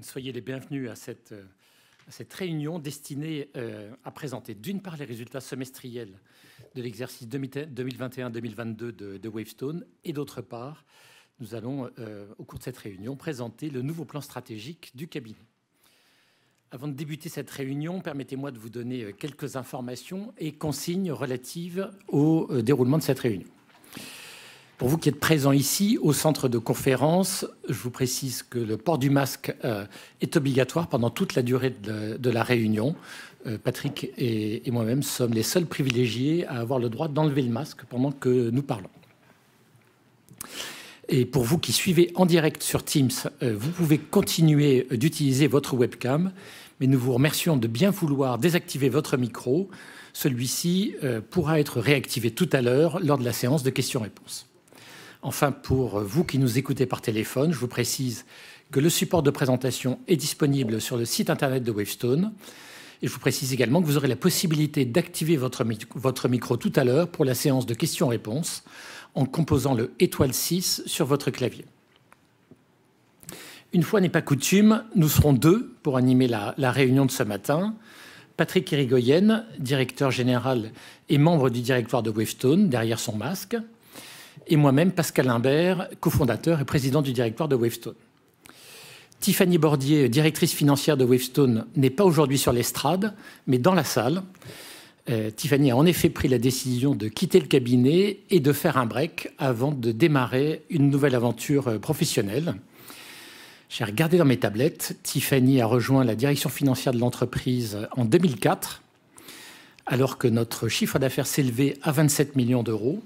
Soyez les bienvenus à cette réunion destinée à présenter d'une part les résultats semestriels de l'exercice 2021-2022 de Wavestone et d'autre part, nous allons au cours de cette réunion présenter le nouveau plan stratégique du cabinet. Avant de débuter cette réunion, permettez-moi de vous donner quelques informations et consignes relatives au déroulement de cette réunion. Pour vous qui êtes présents ici, au centre de conférence, je vous précise que le port du masque est obligatoire pendant toute la durée de la réunion. Patrick et moi-même sommes les seuls privilégiés à avoir le droit d'enlever le masque pendant que nous parlons. Et pour vous qui suivez en direct sur Teams, vous pouvez continuer d'utiliser votre webcam, mais nous vous remercions de bien vouloir désactiver votre micro. Celui-ci pourra être réactivé tout à l'heure lors de la séance de questions-réponses. Enfin, pour vous qui nous écoutez par téléphone, je vous précise que le support de présentation est disponible sur le site internet de Wavestone. Et je vous précise également que vous aurez la possibilité d'activer votre micro tout à l'heure pour la séance de questions-réponses en composant le *6 sur votre clavier. Une fois n'est pas coutume, nous serons deux pour animer la réunion de ce matin. Patrick Irigoyen, directeur général et membre du directoire de Wavestone, derrière son masque, et moi-même, Pascal Imbert, cofondateur et président du directoire de Wavestone. Tiffany Bordier, directrice financière de Wavestone, n'est pas aujourd'hui sur l'estrade, mais dans la salle. Tiffany a en effet pris la décision de quitter le cabinet et de faire un break avant de démarrer une nouvelle aventure professionnelle. J'ai regardé dans mes tablettes. Tiffany a rejoint la direction financière de l'entreprise en 2004, alors que notre chiffre d'affaires s'élevait à 27 millions d'euros.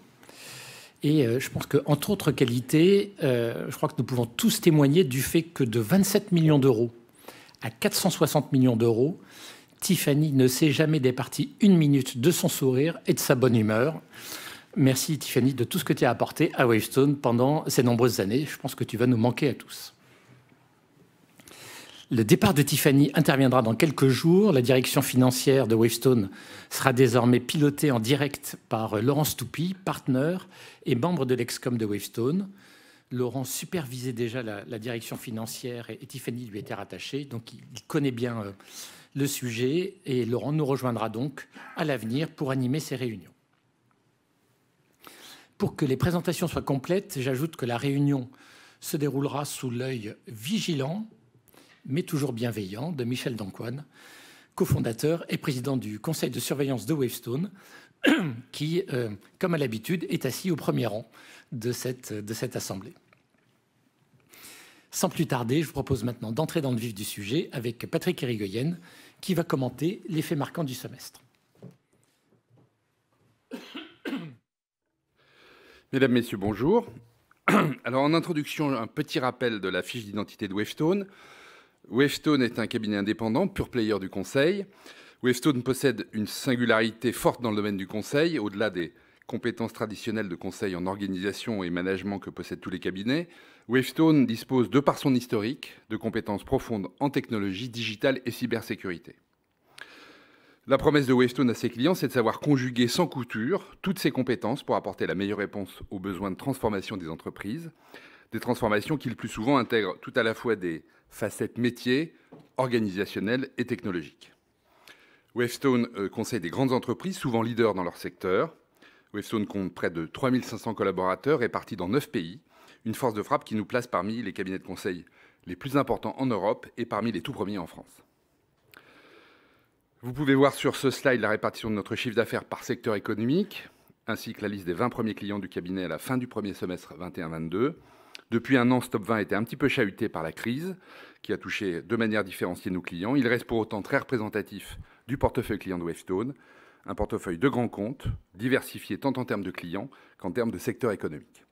Et je pense qu'entre autres qualités, je crois que nous pouvons tous témoigner du fait que de 27 millions d'euros à 460 millions d'euros, Tiffany ne s'est jamais départie une minute de son sourire et de sa bonne humeur. Merci Tiffany de tout ce que tu as apporté à Wavestone pendant ces nombreuses années. Je pense que tu vas nous manquer à tous. Le départ de Tiffany interviendra dans quelques jours. La direction financière de Wavestone sera désormais pilotée en direct par Laurent Stoupy, partenaire et membre de l'excom de Wavestone. Laurent supervisait déjà la direction financière et Tiffany lui était rattachée, donc il connaît bien le sujet. Et Laurent nous rejoindra donc à l'avenir pour animer ces réunions. Pour que les présentations soient complètes, j'ajoute que la réunion se déroulera sous l'œil vigilant mais toujours bienveillant, de Michel Dancoine, cofondateur et président du conseil de surveillance de Wavestone, qui, comme à l'habitude, est assis au premier rang de cette assemblée. Sans plus tarder, je vous propose maintenant d'entrer dans le vif du sujet avec Patrick Irigoyen, qui va commenter les faits marquants du semestre. Mesdames, Messieurs, bonjour. Alors, en introduction, un petit rappel de la fiche d'identité de Wavestone. Wavestone est un cabinet indépendant, pure player du conseil. Wavestone possède une singularité forte dans le domaine du conseil, au-delà des compétences traditionnelles de conseil en organisation et management que possèdent tous les cabinets. Wavestone dispose, de par son historique, de compétences profondes en technologie, digitale et cybersécurité. La promesse de Wavestone à ses clients, c'est de savoir conjuguer sans couture toutes ces compétences pour apporter la meilleure réponse aux besoins de transformation des entreprises, des transformations qui, le plus souvent, intègrent tout à la fois des facettes métiers, organisationnelles et technologiques. Wavestone conseille des grandes entreprises, souvent leaders dans leur secteur. Wavestone compte près de 3500 collaborateurs répartis dans 9 pays, une force de frappe qui nous place parmi les cabinets de conseil les plus importants en Europe et parmi les tout premiers en France. Vous pouvez voir sur ce slide la répartition de notre chiffre d'affaires par secteur économique, ainsi que la liste des 20 premiers clients du cabinet à la fin du premier semestre 21-22. Depuis un an, ce top 20 était un petit peu chahuté par la crise, qui a touché de manière différenciée nos clients. Il reste pour autant très représentatif du portefeuille client de Wavestone, un portefeuille de grands comptes, diversifié tant en termes de clients qu'en termes de secteur économique.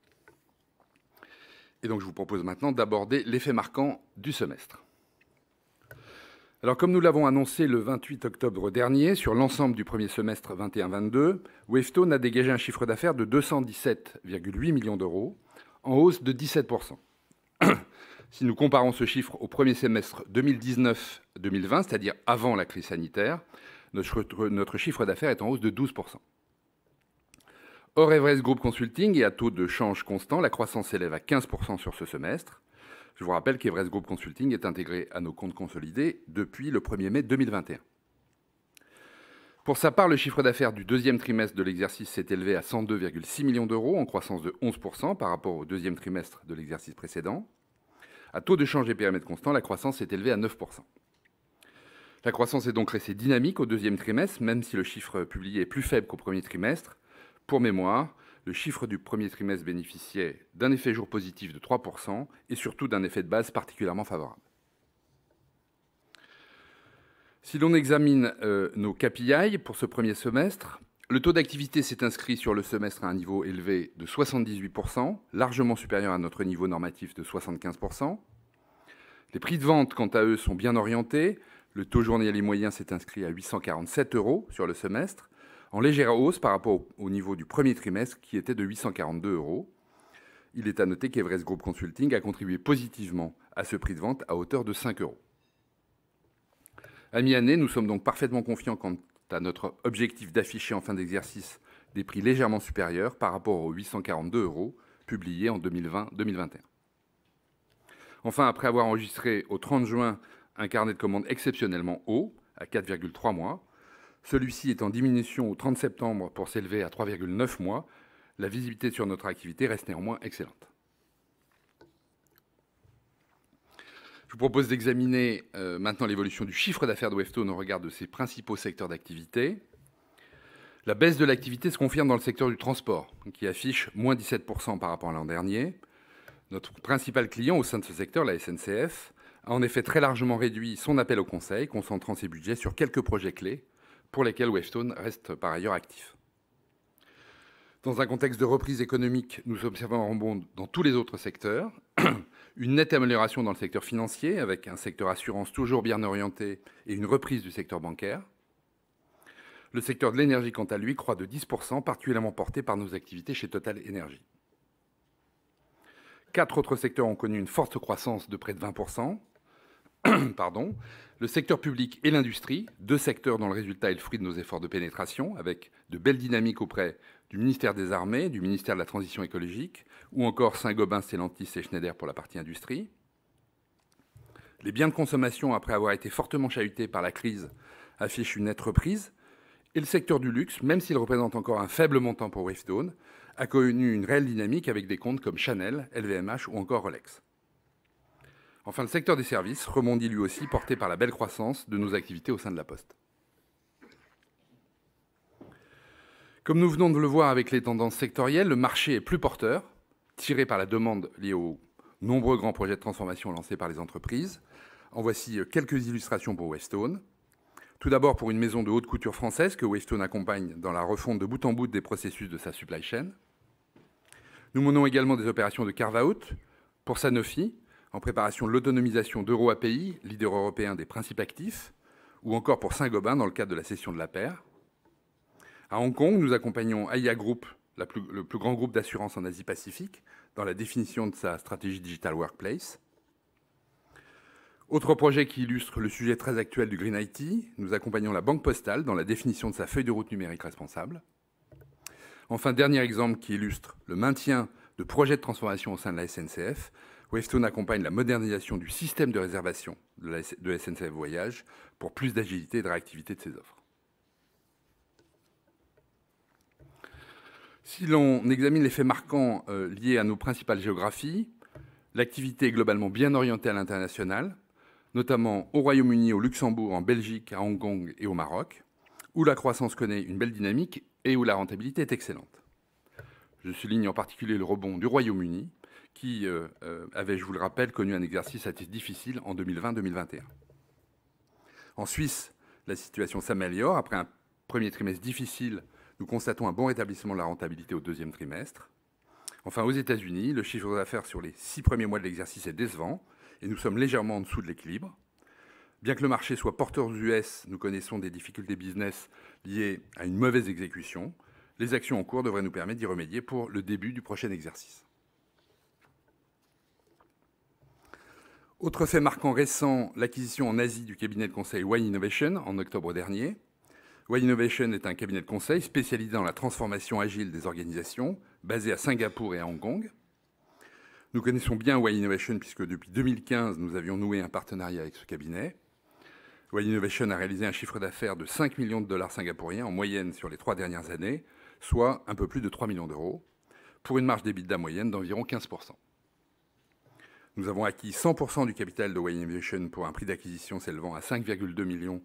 Et donc, je vous propose maintenant d'aborder les faits marquants du semestre. Alors, comme nous l'avons annoncé le 28 octobre dernier, sur l'ensemble du premier semestre 21-22, Wavestone a dégagé un chiffre d'affaires de 217,8 millions d'euros, en hausse de 17%. Si nous comparons ce chiffre au premier semestre 2019-2020, c'est-à-dire avant la crise sanitaire, notre chiffre d'affaires est en hausse de 12%. Hors Everest Group Consulting et à taux de change constant, la croissance s'élève à 15% sur ce semestre. Je vous rappelle qu'Everest Group Consulting est intégré à nos comptes consolidés depuis le 1er mai 2021. Pour sa part, le chiffre d'affaires du deuxième trimestre de l'exercice s'est élevé à 102,6 millions d'euros, en croissance de 11% par rapport au deuxième trimestre de l'exercice précédent. À taux de change et périmètre constant, la croissance s'est élevée à 9%. La croissance est donc restée dynamique au deuxième trimestre, même si le chiffre publié est plus faible qu'au premier trimestre. Pour mémoire, le chiffre du premier trimestre bénéficiait d'un effet jour positif de 3% et surtout d'un effet de base particulièrement favorable. Si l'on examine nos KPI pour ce premier semestre, le taux d'activité s'est inscrit sur le semestre à un niveau élevé de 78%, largement supérieur à notre niveau normatif de 75%. Les prix de vente, quant à eux, sont bien orientés. Le taux journalier moyen s'est inscrit à 847 € sur le semestre, en légère hausse par rapport au niveau du premier trimestre qui était de 842 €. Il est à noter qu'Everest Group Consulting a contribué positivement à ce prix de vente à hauteur de 5 €. À mi-année, nous sommes donc parfaitement confiants quant à notre objectif d'afficher en fin d'exercice des prix légèrement supérieurs par rapport aux 842 € publiés en 2020-2021. Enfin, après avoir enregistré au 30 juin un carnet de commandes exceptionnellement haut, à 4,3 mois, celui-ci est en diminution au 30 septembre pour s'élever à 3,9 mois, la visibilité sur notre activité reste néanmoins excellente. Je vous propose d'examiner maintenant l'évolution du chiffre d'affaires de Wavestone au regard de ses principaux secteurs d'activité. La baisse de l'activité se confirme dans le secteur du transport, qui affiche moins 17% par rapport à l'an dernier. Notre principal client au sein de ce secteur, la SNCF, a en effet très largement réduit son appel au conseil, concentrant ses budgets sur quelques projets clés pour lesquels Wavestone reste par ailleurs actif. Dans un contexte de reprise économique, nous observons un rebond dans tous les autres secteurs, une nette amélioration dans le secteur financier, avec un secteur assurance toujours bien orienté et une reprise du secteur bancaire. Le secteur de l'énergie, quant à lui, croît de 10%, particulièrement porté par nos activités chez Total Energy. 4 autres secteurs ont connu une forte croissance de près de 20%. Le secteur public et l'industrie, 2 secteurs dont le résultat est le fruit de nos efforts de pénétration, avec de belles dynamiques auprès du ministère des Armées, du ministère de la Transition écologique, ou encore Saint-Gobain, Stellantis et Schneider pour la partie industrie. Les biens de consommation, après avoir été fortement chahutés par la crise, affichent une nette reprise. Et le secteur du luxe, même s'il représente encore un faible montant pour Wavestone, a connu une réelle dynamique avec des comptes comme Chanel, LVMH ou encore Rolex. Enfin, le secteur des services rebondit lui aussi, porté par la belle croissance de nos activités au sein de la Poste. Comme nous venons de le voir avec les tendances sectorielles, le marché est plus porteur, tiré par la demande liée aux nombreux grands projets de transformation lancés par les entreprises. En voici quelques illustrations pour Wavestone. Tout d'abord pour une maison de haute couture française que Wavestone accompagne dans la refonte de bout en bout des processus de sa supply chain. Nous menons également des opérations de carve-out pour Sanofi, en préparation de l'autonomisation d'EuroAPI, leader européen des principes actifs, ou encore pour Saint-Gobain dans le cadre de la cession de la paire. À Hong Kong, nous accompagnons AIA Group, le plus grand groupe d'assurance en Asie-Pacifique, dans la définition de sa stratégie Digital Workplace. Autre projet qui illustre le sujet très actuel du Green IT, nous accompagnons la Banque Postale dans la définition de sa feuille de route numérique responsable. Enfin, dernier exemple qui illustre le maintien de projets de transformation au sein de la SNCF, Wavestone accompagne la modernisation du système de réservation de SNCF Voyage pour plus d'agilité et de réactivité de ses offres. Si l'on examine les faits marquants liés à nos principales géographies, l'activité est globalement bien orientée à l'international, notamment au Royaume-Uni, au Luxembourg, en Belgique, à Hong Kong et au Maroc, où la croissance connaît une belle dynamique et où la rentabilité est excellente. Je souligne en particulier le rebond du Royaume-Uni, qui avait, je vous le rappelle, connu un exercice assez difficile en 2020-2021. En Suisse, la situation s'améliore. Après un premier trimestre difficile, nous constatons un bon rétablissement de la rentabilité au deuxième trimestre. Enfin, aux États-Unis, le chiffre d'affaires sur les 6 premiers mois de l'exercice est décevant et nous sommes légèrement en dessous de l'équilibre. Bien que le marché soit porteur aux US, nous connaissons des difficultés business liées à une mauvaise exécution. Les actions en cours devraient nous permettre d'y remédier pour le début du prochain exercice. Autre fait marquant récent, l'acquisition en Asie du cabinet de conseil Y Innovation en octobre dernier. Y Innovation est un cabinet de conseil spécialisé dans la transformation agile des organisations, basé à Singapour et à Hong Kong. Nous connaissons bien Why Innovation puisque depuis 2015, nous avions noué un partenariat avec ce cabinet. Why Innovation a réalisé un chiffre d'affaires de 5 millions de dollars singapouriens en moyenne sur les 3 dernières années, soit un peu plus de 3 millions d'euros, pour une marge d'EBITDA moyenne d'environ 15%. Nous avons acquis 100% du capital de Why Innovation pour un prix d'acquisition s'élevant à 5,2 millions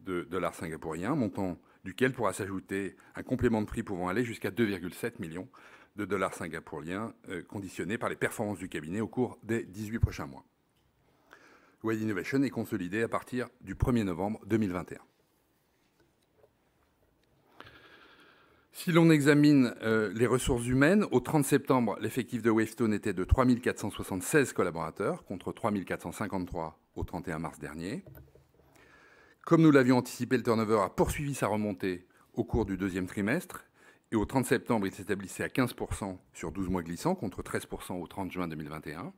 de dollars singapouriens, montant duquel pourra s'ajouter un complément de prix pouvant aller jusqu'à 2,7 millions de dollars singapouriens, conditionnés par les performances du cabinet au cours des 18 prochains mois. Why Innovation est consolidé à partir du 1er novembre 2021. Si l'on examine les ressources humaines, au 30 septembre, l'effectif de Wavestone était de 3 476 collaborateurs, contre 3 453 au 31 mars dernier. Comme nous l'avions anticipé, le turnover a poursuivi sa remontée au cours du deuxième trimestre, et au 30 septembre, il s'établissait à 15% sur 12 mois glissants, contre 13% au 30 juin 2021.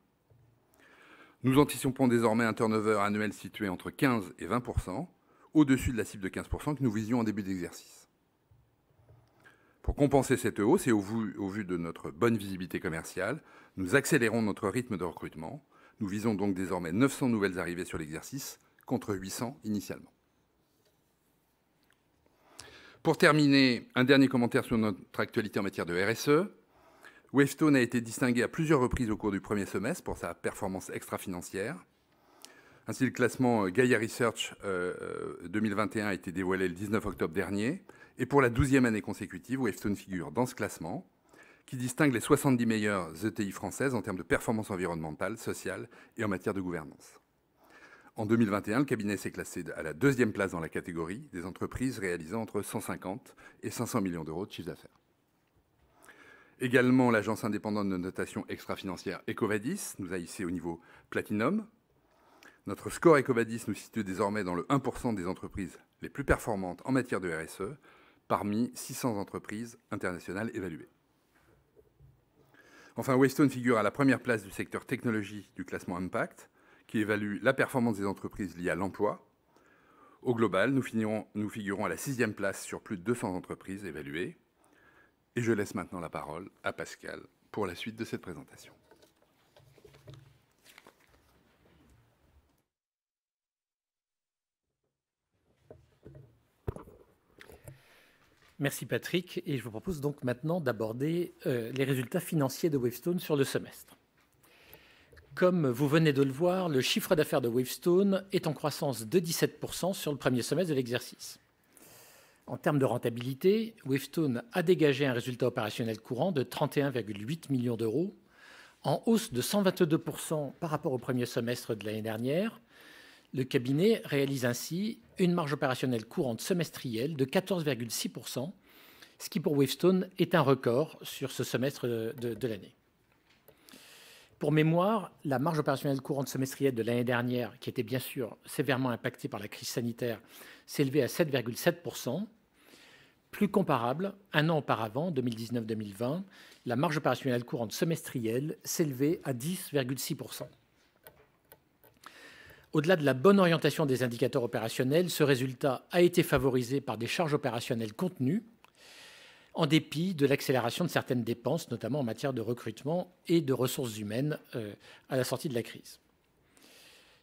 Nous anticipons désormais un turnover annuel situé entre 15 et 20%, au-dessus de la cible de 15% que nous visions en début d'exercice. Pour compenser cette hausse et au vu de notre bonne visibilité commerciale, nous accélérons notre rythme de recrutement. Nous visons donc désormais 900 nouvelles arrivées sur l'exercice, contre 800 initialement. Pour terminer, un dernier commentaire sur notre actualité en matière de RSE. Wavestone a été distingué à plusieurs reprises au cours du premier semestre pour sa performance extra-financière. Ainsi, le classement Gaia Research 2021 a été dévoilé le 19 octobre dernier. Et pour la 12e année consécutive, Wavestone figure dans ce classement qui distingue les 70 meilleures ETI françaises en termes de performance environnementale, sociale et en matière de gouvernance. En 2021, le cabinet s'est classé à la 2e place dans la catégorie des entreprises réalisant entre 150 et 500 millions d'euros de chiffre d'affaires. Également, l'agence indépendante de notation extra-financière EcoVadis nous a hissé au niveau Platinum. Notre score EcoVadis nous situe désormais dans le 1% des entreprises les plus performantes en matière de RSE, parmi 600 entreprises internationales évaluées. Enfin, Wavestone figure à la première place du secteur technologie du classement Impact, qui évalue la performance des entreprises liées à l'emploi. Au global, nous figurons à la 6e place sur plus de 200 entreprises évaluées. Et je laisse maintenant la parole à Pascal pour la suite de cette présentation. Merci Patrick, et je vous propose donc maintenant d'aborder les résultats financiers de Wavestone sur le semestre. Comme vous venez de le voir, le chiffre d'affaires de Wavestone est en croissance de 17% sur le premier semestre de l'exercice. En termes de rentabilité, Wavestone a dégagé un résultat opérationnel courant de 31,8 millions d'euros, en hausse de 122% par rapport au premier semestre de l'année dernière. Le cabinet réalise ainsi une marge opérationnelle courante semestrielle de 14,6%, ce qui pour Wavestone est un record sur ce semestre de l'année. Pour mémoire, la marge opérationnelle courante semestrielle de l'année dernière, qui était bien sûr sévèrement impactée par la crise sanitaire, s'élevait à 7,7%. Plus comparable, un an auparavant, 2019-2020, la marge opérationnelle courante semestrielle s'élevait à 10,6%. Au-delà de la bonne orientation des indicateurs opérationnels, ce résultat a été favorisé par des charges opérationnelles contenues, en dépit de l'accélération de certaines dépenses, notamment en matière de recrutement et de ressources humaines à la sortie de la crise.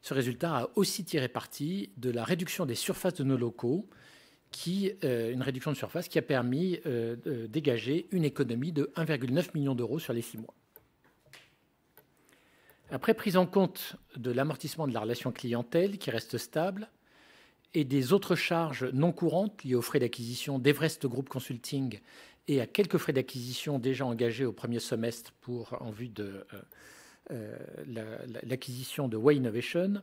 Ce résultat a aussi tiré parti de la réduction des surfaces de nos locaux, une réduction de surface qui a permis de dégager une économie de 1,9 million d'euros sur les 6 mois. Après prise en compte de l'amortissement de la relation clientèle qui reste stable et des autres charges non courantes liées aux frais d'acquisition d'Everest Group Consulting et à quelques frais d'acquisition déjà engagés au premier semestre en vue de l'acquisition de Why Innovation,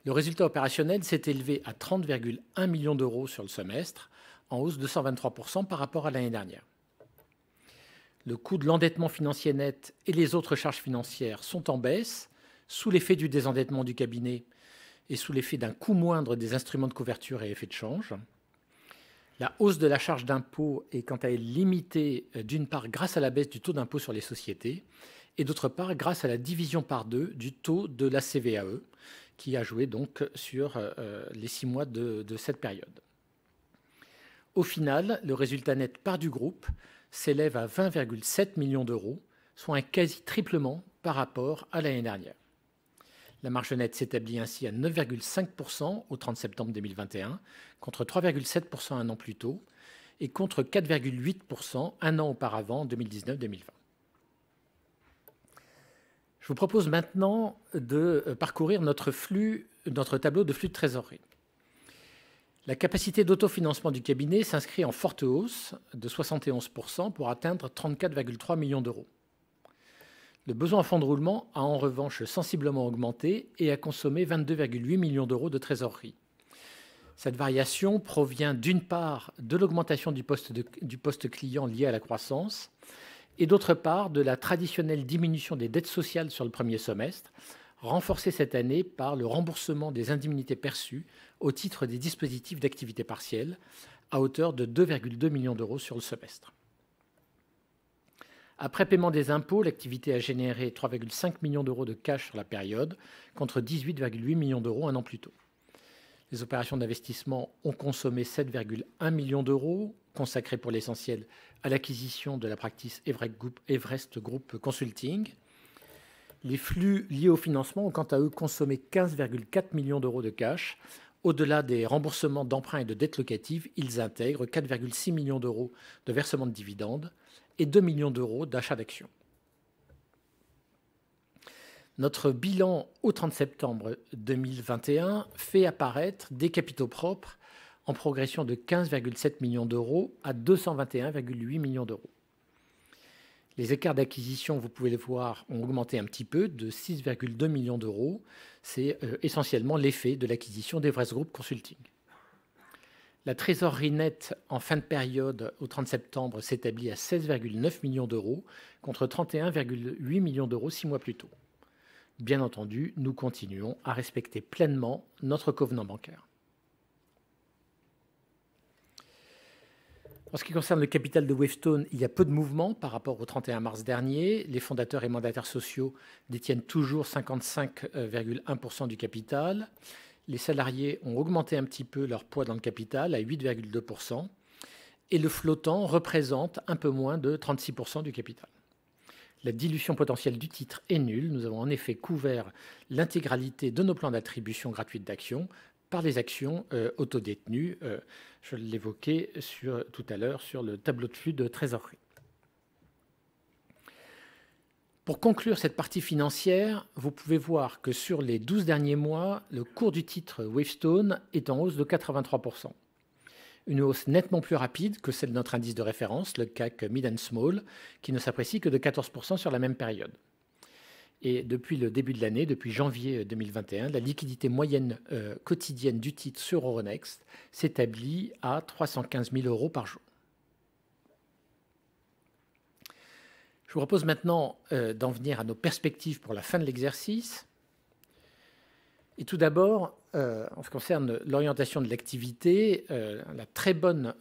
le résultat opérationnel s'est élevé à 30,1 millions d'euros sur le semestre, en hausse de 123% par rapport à l'année dernière. Le coût de l'endettement financier net et les autres charges financières sont en baisse, sous l'effet du désendettement du cabinet et sous l'effet d'un coût moindre des instruments de couverture et effet de change. La hausse de la charge d'impôt est quant à elle limitée d'une part grâce à la baisse du taux d'impôt sur les sociétés et d'autre part grâce à la division par 2 du taux de la CVAE qui a joué donc sur les 6 mois de cette période. Au final, le résultat net part du groupe s'élève à 20,7 millions d'euros, soit un quasi-triplement par rapport à l'année dernière. La marge nette s'établit ainsi à 9,5% au 30 septembre 2021, contre 3,7% un an plus tôt, et contre 4,8% un an auparavant, en 2019-2020. Je vous propose maintenant de parcourir notre tableau de flux de trésorerie. La capacité d'autofinancement du cabinet s'inscrit en forte hausse de 71% pour atteindre 34,3 millions d'euros. Le besoin en fonds de roulement a en revanche sensiblement augmenté et a consommé 22,8 millions d'euros de trésorerie. Cette variation provient d'une part de l'augmentation du poste client lié à la croissance et d'autre part de la traditionnelle diminution des dettes sociales sur le premier semestre, renforcée cette année par le remboursement des indemnités perçues au titre des dispositifs d'activité partielle à hauteur de 2,2 millions d'euros sur le semestre. Après paiement des impôts, l'activité a généré 3,5 millions d'euros de cash sur la période, contre 18,8 millions d'euros un an plus tôt. Les opérations d'investissement ont consommé 7,1 millions d'euros, consacrés pour l'essentiel à l'acquisition de la practice Everest Group Consulting. Les flux liés au financement ont quant à eux consommé 15,4 millions d'euros de cash. Au-delà des remboursements d'emprunts et de dettes locatives, ils intègrent 4,6 millions d'euros de versement de dividendes et 2 millions d'euros d'achat d'actions. Notre bilan au 30 septembre 2021 fait apparaître des capitaux propres en progression de 15,7 millions d'euros à 221,8 millions d'euros. Les écarts d'acquisition, vous pouvez le voir, ont augmenté un petit peu de 6,2 millions d'euros. C'est essentiellement l'effet de l'acquisition d'Everest Group Consulting. La trésorerie nette en fin de période au 30 septembre s'établit à 16,9 millions d'euros contre 31,8 millions d'euros 6 mois plus tôt. Bien entendu, nous continuons à respecter pleinement notre covenant bancaire. En ce qui concerne le capital de Wavestone, il y a peu de mouvements par rapport au 31 mars dernier. Les fondateurs et mandataires sociaux détiennent toujours 55,1% du capital. Les salariés ont augmenté un petit peu leur poids dans le capital à 8,2%. Et le flottant représente un peu moins de 36% du capital. La dilution potentielle du titre est nulle. Nous avons en effet couvert l'intégralité de nos plans d'attribution gratuite d'actions par les actions autodétenues. Je l'évoquais tout à l'heure sur le tableau de flux de trésorerie. Pour conclure cette partie financière, vous pouvez voir que sur les 12 derniers mois, le cours du titre Wavestone est en hausse de 83%. Une hausse nettement plus rapide que celle de notre indice de référence, le CAC Mid and Small, qui ne s'apprécie que de 14% sur la même période. Et depuis le début de l'année, depuis janvier 2021, la liquidité moyenne quotidienne du titre sur Euronext s'établit à 315 000 euros par jour. Je vous propose maintenant d'en venir à nos perspectives pour la fin de l'exercice. Et tout d'abord, en ce qui concerne l'orientation de l'activité, la très bonne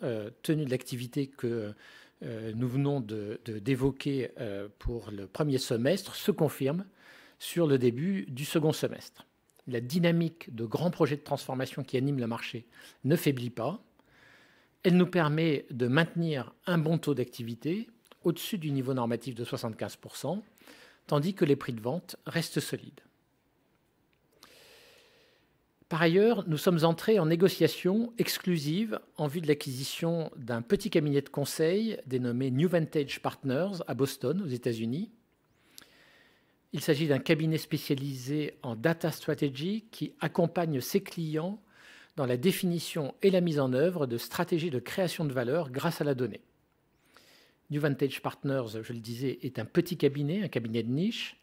tenue de l'activité que nous venons d'évoquer pour le premier semestre se confirme sur le début du second semestre. La dynamique de grands projets de transformation qui animent le marché ne faiblit pas. Elle nous permet de maintenir un bon taux d'activité au-dessus du niveau normatif de 75%, tandis que les prix de vente restent solides. Par ailleurs, nous sommes entrés en négociation exclusive en vue de l'acquisition d'un petit cabinet de conseil dénommé New Vantage Partners à Boston, aux États-Unis. Il s'agit d'un cabinet spécialisé en data strategy qui accompagne ses clients dans la définition et la mise en œuvre de stratégies de création de valeur grâce à la donnée. New Vantage Partners, je le disais, est un petit cabinet, un cabinet de niche,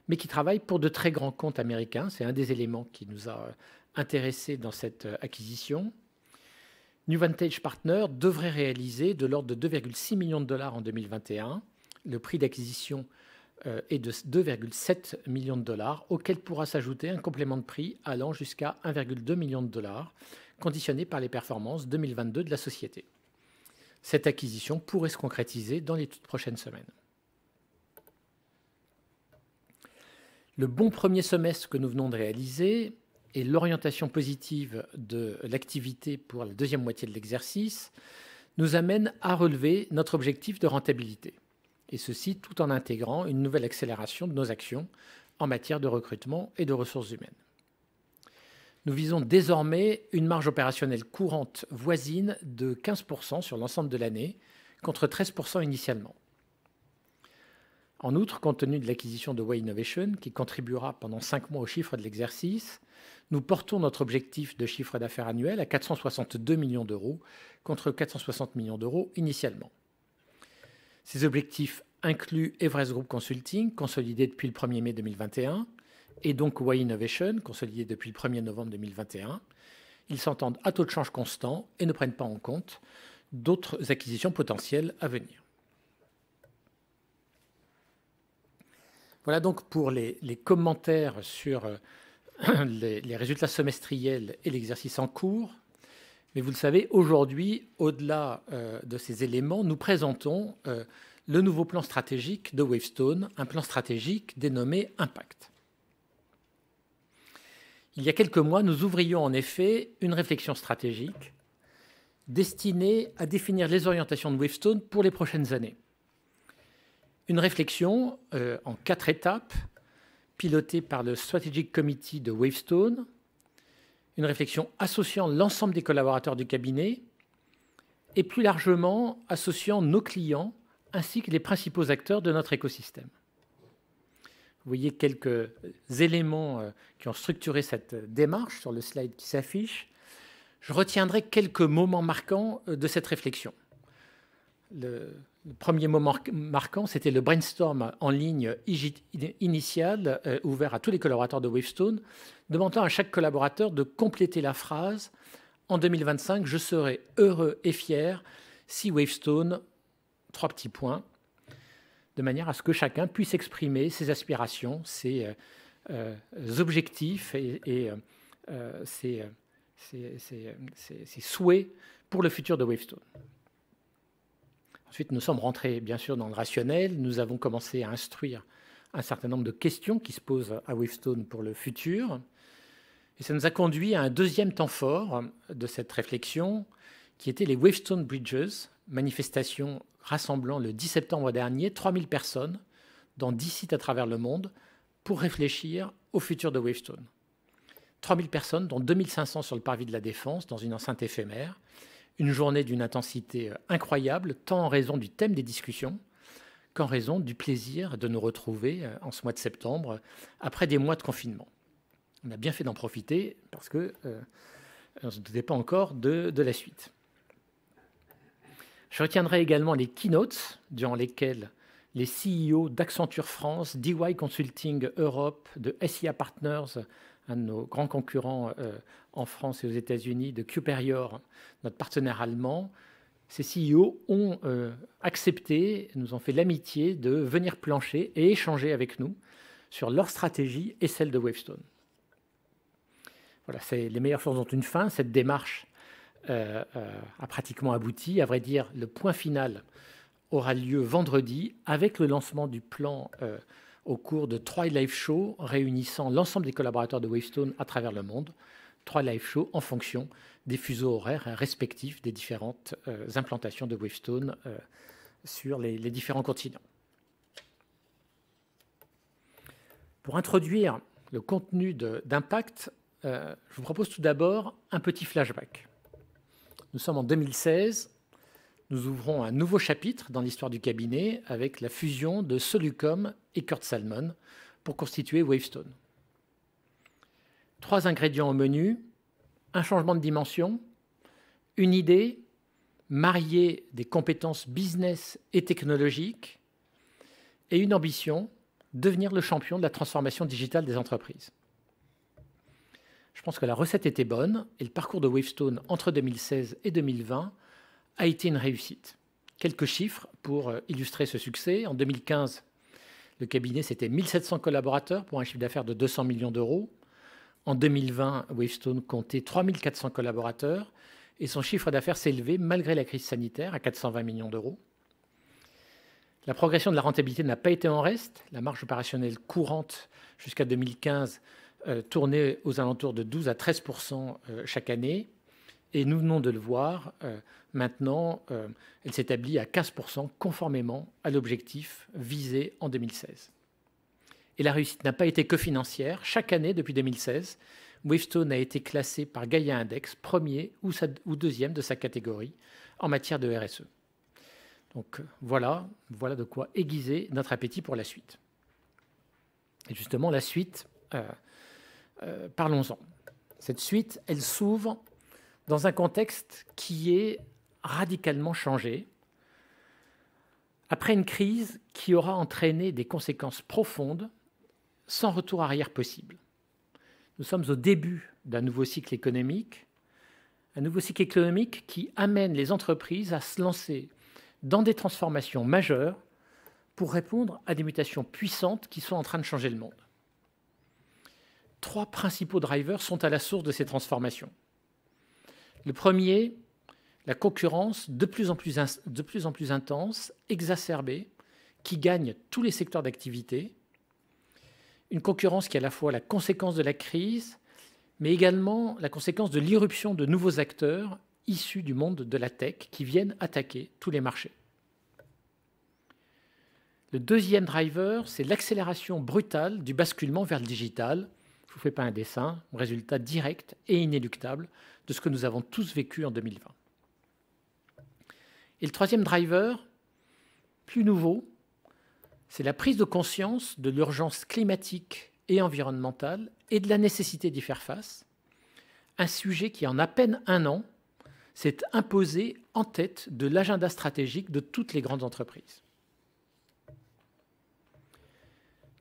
mais qui travaille pour de très grands comptes américains. C'est un des éléments qui nous a intéressés dans cette acquisition. New Vantage Partners devrait réaliser de l'ordre de 2,6 millions de dollars en 2021. Le prix d'acquisition est de 2,7 millions de dollars, auquel pourra s'ajouter un complément de prix allant jusqu'à 1,2 million de dollars, conditionné par les performances 2022 de la société. Cette acquisition pourrait se concrétiser dans les toutes prochaines semaines. Le bon premier semestre que nous venons de réaliser et l'orientation positive de l'activité pour la deuxième moitié de l'exercice nous amènent à relever notre objectif de rentabilité. et ceci tout en intégrant une nouvelle accélération de nos actions en matière de recrutement et de ressources humaines. Nous visons désormais une marge opérationnelle courante voisine de 15% sur l'ensemble de l'année, contre 13% initialement. En outre, compte tenu de l'acquisition de Way Innovation, qui contribuera pendant 5 mois au chiffre de l'exercice, nous portons notre objectif de chiffre d'affaires annuel à 462 millions d'euros, contre 460 millions d'euros initialement. Ces objectifs incluent Everest Group Consulting, consolidé depuis le 1er mai 2021, et donc Way Innovation, consolidé depuis le 1er novembre 2021. Ils s'entendent à taux de change constant et ne prennent pas en compte d'autres acquisitions potentielles à venir. Voilà donc pour les commentaires sur les résultats semestriels et l'exercice en cours. Mais vous le savez, aujourd'hui, au-delà de ces éléments, nous présentons le nouveau plan stratégique de Wavestone, un plan stratégique dénommé Impact. Il y a quelques mois, nous ouvrions en effet une réflexion stratégique destinée à définir les orientations de Wavestone pour les prochaines années. Une réflexion en 4 étapes, pilotée par le Strategic Committee de Wavestone, une réflexion associant l'ensemble des collaborateurs du cabinet et plus largement associant nos clients ainsi que les principaux acteurs de notre écosystème. Vous voyez quelques éléments qui ont structuré cette démarche sur le slide qui s'affiche. Je retiendrai quelques moments marquants de cette réflexion. Le premier moment marquant, c'était le brainstorm en ligne initial ouvert à tous les collaborateurs de Wavestone, demandant à chaque collaborateur de compléter la phrase « En 2025, je serai heureux et fier si Wavestone… » 3 petits points, de manière à ce que chacun puisse exprimer ses aspirations, ses objectifs et ses souhaits pour le futur de Wavestone. Ensuite, nous sommes rentrés bien sûr dans le rationnel. Nous avons commencé à instruire un certain nombre de questions qui se posent à Wavestone pour le futur. Et ça nous a conduit à un deuxième temps fort de cette réflexion, qui était les Wavestone Bridges, manifestation rassemblant le 10 septembre dernier 3000 personnes dans 10 sites à travers le monde pour réfléchir au futur de Wavestone. 3000 personnes, dont 2500 sur le parvis de la Défense, dans une enceinte éphémère. Une journée d'une intensité incroyable, tant en raison du thème des discussions qu'en raison du plaisir de nous retrouver en ce mois de septembre, après des mois de confinement. On a bien fait d'en profiter parce qu'on ne se doutait pas encore de la suite. Je retiendrai également les keynotes durant lesquelles les CEO d'Accenture France, d'EY Consulting Europe, de SIA Partners, un de nos grands concurrents en France et aux États-Unis, de Cuperior, notre partenaire allemand, ces CEO ont accepté, nous ont fait l'amitié de venir plancher et échanger avec nous sur leur stratégie et celle de Wavestone. Voilà, les meilleures choses ont une fin. Cette démarche a pratiquement abouti. À vrai dire, le point final aura lieu vendredi avec le lancement du plan au cours de 3 live shows réunissant l'ensemble des collaborateurs de Wavestone à travers le monde. 3 live shows en fonction des fuseaux horaires respectifs des différentes implantations de Wavestone sur les différents continents. Pour introduire le contenu d'Impact, je vous propose tout d'abord un petit flashback. Nous sommes en 2016. Nous ouvrons un nouveau chapitre dans l'histoire du cabinet avec la fusion de Solucom et Kurt Salmon pour constituer Wavestone. 3 ingrédients au menu, un changement de dimension, une idée, marier des compétences business et technologiques, et une ambition, devenir le champion de la transformation digitale des entreprises. Je pense que la recette était bonne et le parcours de Wavestone entre 2016 et 2020 a été une réussite. Quelques chiffres pour illustrer ce succès. En 2015, le cabinet, c'était 1700 collaborateurs pour un chiffre d'affaires de 200 millions d'euros. En 2020, Wavestone comptait 3400 collaborateurs et son chiffre d'affaires s'est élevé, malgré la crise sanitaire, à 420 millions d'euros. La progression de la rentabilité n'a pas été en reste. La marge opérationnelle courante jusqu'à 2015 tournait aux alentours de 12 à 13% chaque année. Et nous venons de le voir, maintenant, elle s'établit à 15%, conformément à l'objectif visé en 2016. Et la réussite n'a pas été que financière. Chaque année, depuis 2016, Wavestone a été classé par Gaïa Index premier ou deuxième de sa catégorie en matière de RSE. Donc voilà de quoi aiguiser notre appétit pour la suite. Et justement, la suite, parlons-en. Cette suite, elle s'ouvre dans un contexte qui est radicalement changé, après une crise qui aura entraîné des conséquences profondes, sans retour arrière possible. Nous sommes au début d'un nouveau cycle économique, qui amène les entreprises à se lancer dans des transformations majeures pour répondre à des mutations puissantes qui sont en train de changer le monde. 3 principaux drivers sont à la source de ces transformations. Le premier, la concurrence de plus en plus intense, exacerbée, qui gagne tous les secteurs d'activité. Une concurrence qui est à la fois la conséquence de la crise, mais également la conséquence de l'irruption de nouveaux acteurs issus du monde de la tech qui viennent attaquer tous les marchés. Le deuxième driver, c'est l'accélération brutale du basculement vers le digital. Je ne vous fais pas un dessin, résultat direct et inéluctable de ce que nous avons tous vécu en 2020. Et le troisième driver, plus nouveau, c'est la prise de conscience de l'urgence climatique et environnementale et de la nécessité d'y faire face. Un sujet qui, en à peine un an, s'est imposé en tête de l'agenda stratégique de toutes les grandes entreprises.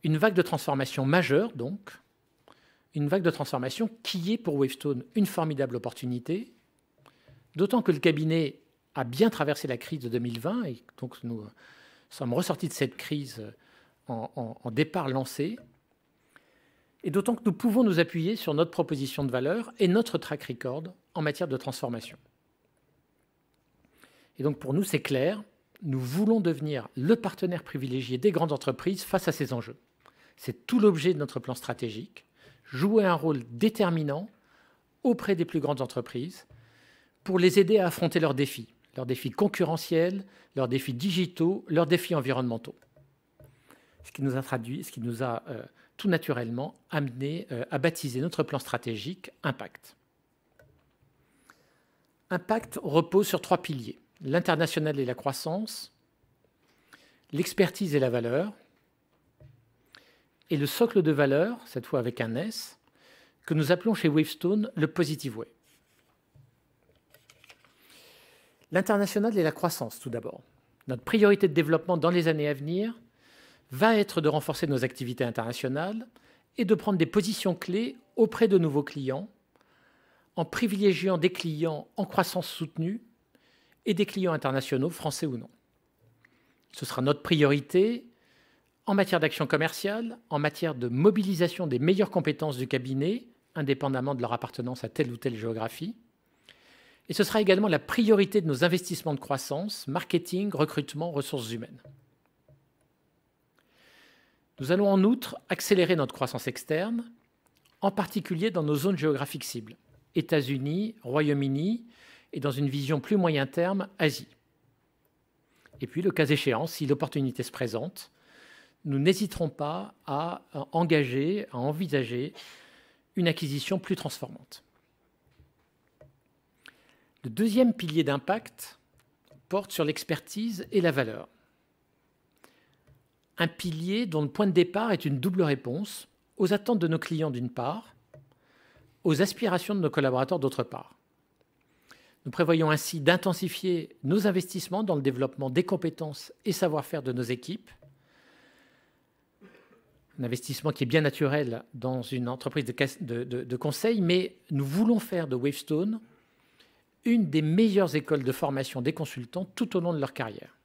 Une vague de transformation majeure, donc, une vague de transformation qui est pour Wavestone une formidable opportunité, d'autant que le cabinet a bien traversé la crise de 2020 et donc nous sommes ressortis de cette crise en départ lancé, et d'autant que nous pouvons nous appuyer sur notre proposition de valeur et notre track record en matière de transformation. Et donc pour nous, c'est clair, nous voulons devenir le partenaire privilégié des grandes entreprises face à ces enjeux. C'est tout l'objet de notre plan stratégique, jouer un rôle déterminant auprès des plus grandes entreprises pour les aider à affronter leurs défis concurrentiels, leurs défis digitaux, leurs défis environnementaux. Ce qui nous a tout naturellement amené à baptiser notre plan stratégique Impact. Impact repose sur 3 piliers: l'international et la croissance, l'expertise et la valeur, et le socle de valeur, cette fois avec un S, que nous appelons chez Wavestone le Positive Way. L'international et la croissance, tout d'abord. Notre priorité de développement dans les années à venir va être de renforcer nos activités internationales et de prendre des positions clés auprès de nouveaux clients, en privilégiant des clients en croissance soutenue et des clients internationaux, français ou non. Ce sera notre priorité en matière d'action commerciale, en matière de mobilisation des meilleures compétences du cabinet, indépendamment de leur appartenance à telle ou telle géographie. Et ce sera également la priorité de nos investissements de croissance, marketing, recrutement, ressources humaines. Nous allons en outre accélérer notre croissance externe, en particulier dans nos zones géographiques cibles, États-Unis, Royaume-Uni et dans une vision plus moyen terme, Asie. Et puis, le cas échéant, si l'opportunité se présente, nous n'hésiterons pas à envisager une acquisition plus transformante. Le deuxième pilier d'impact porte sur l'expertise et la valeur. Un pilier dont le point de départ est une double réponse aux attentes de nos clients d'une part, aux aspirations de nos collaborateurs d'autre part. Nous prévoyons ainsi d'intensifier nos investissements dans le développement des compétences et savoir-faire de nos équipes, un investissement qui est bien naturel dans une entreprise de conseil, mais nous voulons faire de Wavestone une des meilleures écoles de formation des consultants tout au long de leur carrière.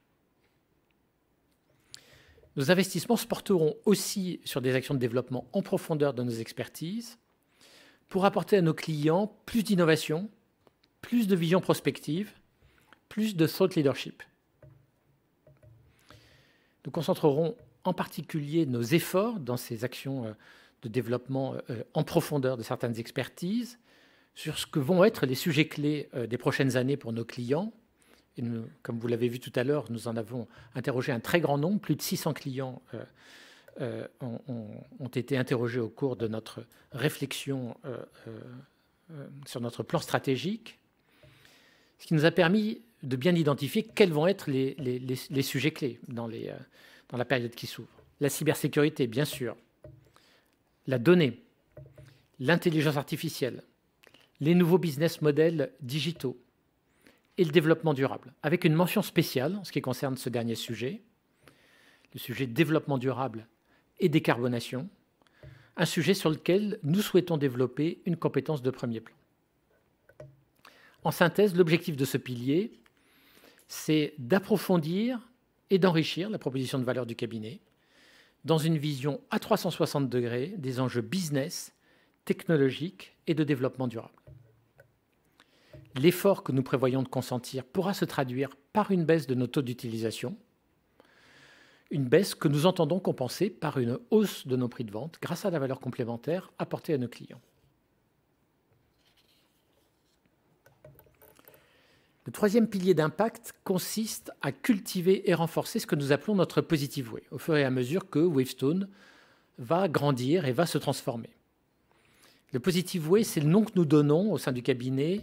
Nos investissements se porteront aussi sur des actions de développement en profondeur de nos expertises pour apporter à nos clients plus d'innovation, plus de vision prospective, plus de thought leadership. Nous concentrerons en particulier nos efforts dans ces actions de développement en profondeur de certaines expertises sur ce que vont être les sujets clés des prochaines années pour nos clients. Et nous, comme vous l'avez vu tout à l'heure, nous en avons interrogé un très grand nombre. Plus de 600 clients ont été interrogés au cours de notre réflexion sur notre plan stratégique, ce qui nous a permis de bien identifier quels vont être les sujets clés dans la période qui s'ouvre. La cybersécurité, bien sûr, la donnée, l'intelligence artificielle, les nouveaux business models digitaux et le développement durable, avec une mention spéciale en ce qui concerne ce dernier sujet, le sujet développement durable et décarbonation, un sujet sur lequel nous souhaitons développer une compétence de premier plan. En synthèse, l'objectif de ce pilier, c'est d'approfondir et d'enrichir la proposition de valeur du cabinet dans une vision à 360 degrés des enjeux business, technologiques et de développement durable. L'effort que nous prévoyons de consentir pourra se traduire par une baisse de nos taux d'utilisation, une baisse que nous entendons compenser par une hausse de nos prix de vente grâce à la valeur complémentaire apportée à nos clients. Le troisième pilier d'impact consiste à cultiver et renforcer ce que nous appelons notre Positive Way, au fur et à mesure que Wavestone va grandir et va se transformer. Le Positive Way, c'est le nom que nous donnons au sein du cabinet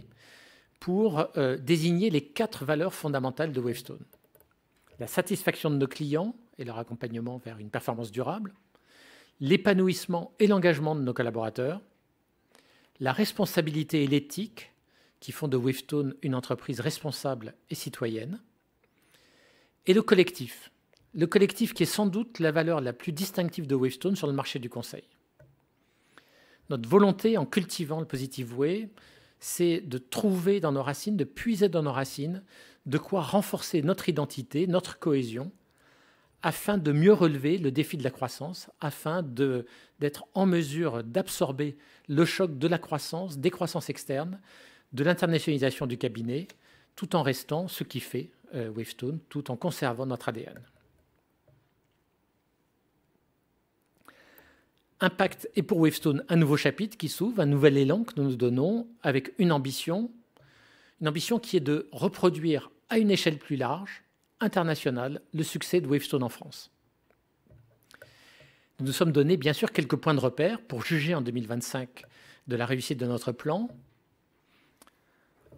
pour désigner les 4 valeurs fondamentales de Wavestone. La satisfaction de nos clients et leur accompagnement vers une performance durable, l'épanouissement et l'engagement de nos collaborateurs, la responsabilité et l'éthique qui font de Wavestone une entreprise responsable et citoyenne, et le collectif qui est sans doute la valeur la plus distinctive de Wavestone sur le marché du conseil. Notre volonté en cultivant le Positive Way, c'est de trouver dans nos racines, de puiser dans nos racines, de quoi renforcer notre identité, notre cohésion, afin de mieux relever le défi de la croissance, afin d'être en mesure d'absorber le choc de la croissance, des croissances externes, de l'internationalisation du cabinet, tout en restant ce qui fait Wavestone, tout en conservant notre ADN. Impact est pour Wavestone un nouveau chapitre qui s'ouvre, un nouvel élan que nous nous donnons avec une ambition qui est de reproduire à une échelle plus large, internationale, le succès de Wavestone en France. Nous nous sommes donné bien sûr quelques points de repère pour juger en 2025 de la réussite de notre plan.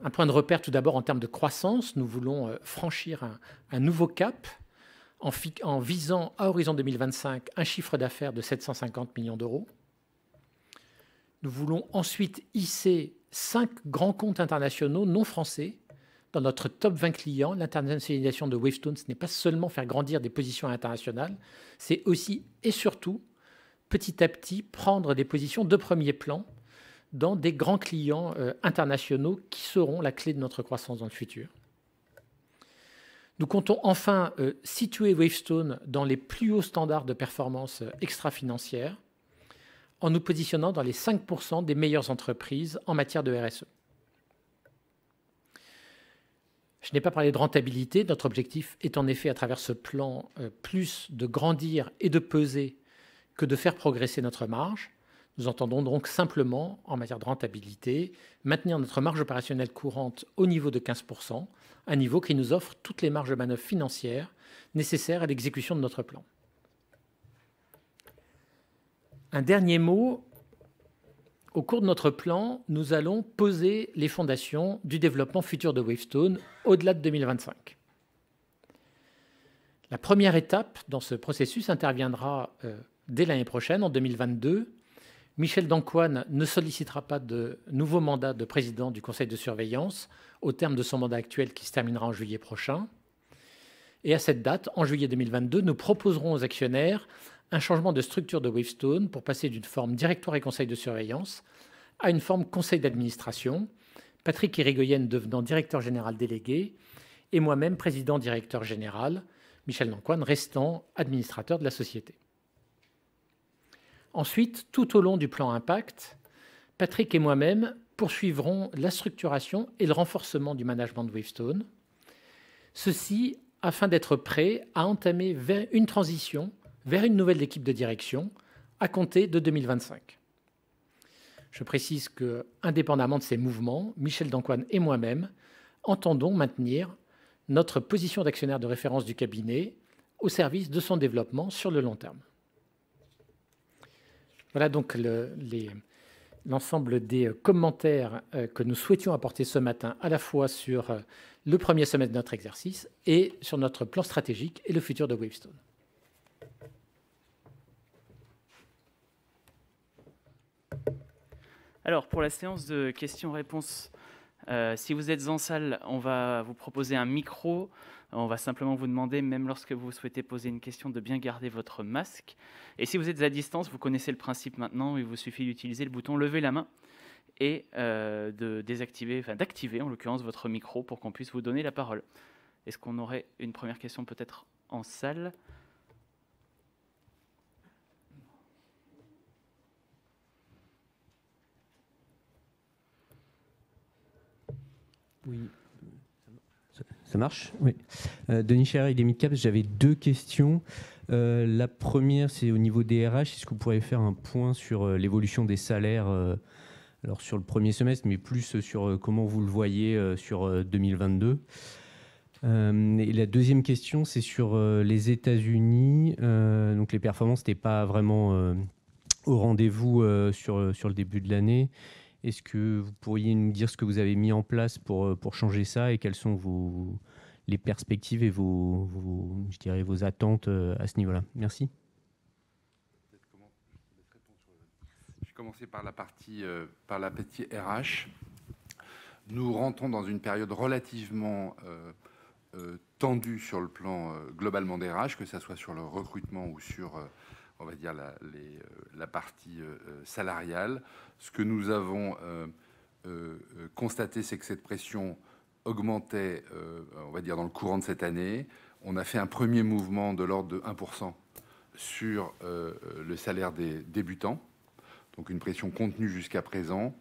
Un point de repère tout d'abord en termes de croissance. Nous voulons franchir un nouveau cap en visant à horizon 2025 un chiffre d'affaires de 750 millions d'euros. Nous voulons ensuite hisser 5 grands comptes internationaux non français dans notre top 20 clients. L'internationalisation de Wavestone, ce n'est pas seulement faire grandir des positions internationales, c'est aussi et surtout, petit à petit, prendre des positions de premier plan dans des grands clients internationaux qui seront la clé de notre croissance dans le futur. Nous comptons enfin situer Wavestone dans les plus hauts standards de performance extra-financière en nous positionnant dans les 5% des meilleures entreprises en matière de RSE. Je n'ai pas parlé de rentabilité. Notre objectif est en effet, à travers ce plan, plus de grandir et de peser que de faire progresser notre marge. Nous entendons donc simplement, en matière de rentabilité, maintenir notre marge opérationnelle courante au niveau de 15%, un niveau qui nous offre toutes les marges de manœuvre financières nécessaires à l'exécution de notre plan. Un dernier mot. Au cours de notre plan, nous allons poser les fondations du développement futur de Wavestone au-delà de 2025. La première étape dans ce processus interviendra dès l'année prochaine, en 2022. Michel d'Ancoine ne sollicitera pas de nouveau mandat de président du conseil de surveillance au terme de son mandat actuel qui se terminera en juillet prochain. Et à cette date, en juillet 2022, nous proposerons aux actionnaires un changement de structure de Wavestone pour passer d'une forme directoire et conseil de surveillance à une forme conseil d'administration, Patrick Irigoyen devenant directeur général délégué et moi-même président directeur général, Michel d'Ancoine restant administrateur de la société. Ensuite, tout au long du plan Impact, Patrick et moi-même poursuivrons la structuration et le renforcement du management de Wavestone, ceci afin d'être prêt à entamer une transition vers une nouvelle équipe de direction à compter de 2025. Je précise que, indépendamment de ces mouvements, Michel Dancoine et moi-même entendons maintenir notre position d'actionnaire de référence du cabinet au service de son développement sur le long terme. Voilà donc l'ensemble des commentaires que nous souhaitions apporter ce matin, à la fois sur le premier semestre de notre exercice et sur notre plan stratégique et le futur de Wavestone. Alors, pour la séance de questions-réponses, si vous êtes en salle, on va vous proposer un micro. On va simplement vous demander, même lorsque vous souhaitez poser une question, de bien garder votre masque. Et si vous êtes à distance, vous connaissez le principe maintenant, il vous suffit d'utiliser le bouton « Lever la main » et d'activer en l'occurrence votre micro pour qu'on puisse vous donner la parole. Est-ce qu'on aurait une première question peut-être en salle ? Oui, ça marche. Oui. Denis Chéret, des Midcaps, j'avais deux questions. La première, c'est au niveau des RH. Est-ce que vous pourriez faire un point sur l'évolution des salaires alors sur le premier semestre, mais plus sur comment vous le voyez sur 2022 et la deuxième question, c'est sur les États-Unis. Donc les performances n'étaient pas vraiment au rendez-vous sur le début de l'année. Est-ce que vous pourriez nous dire ce que vous avez mis en place pour changer ça et quelles sont les perspectives et vos attentes à ce niveau-là? Merci. Je vais commencer par la partie RH. Nous rentrons dans une période relativement tendue sur le plan globalement des RH, que ce soit sur le recrutement ou sur on va dire la partie salariale. Ce que nous avons constaté, c'est que cette pression augmentait, on va dire, dans le courant de cette année. On a fait un premier mouvement de l'ordre de 1% sur le salaire des débutants, donc une pression contenue jusqu'à présent.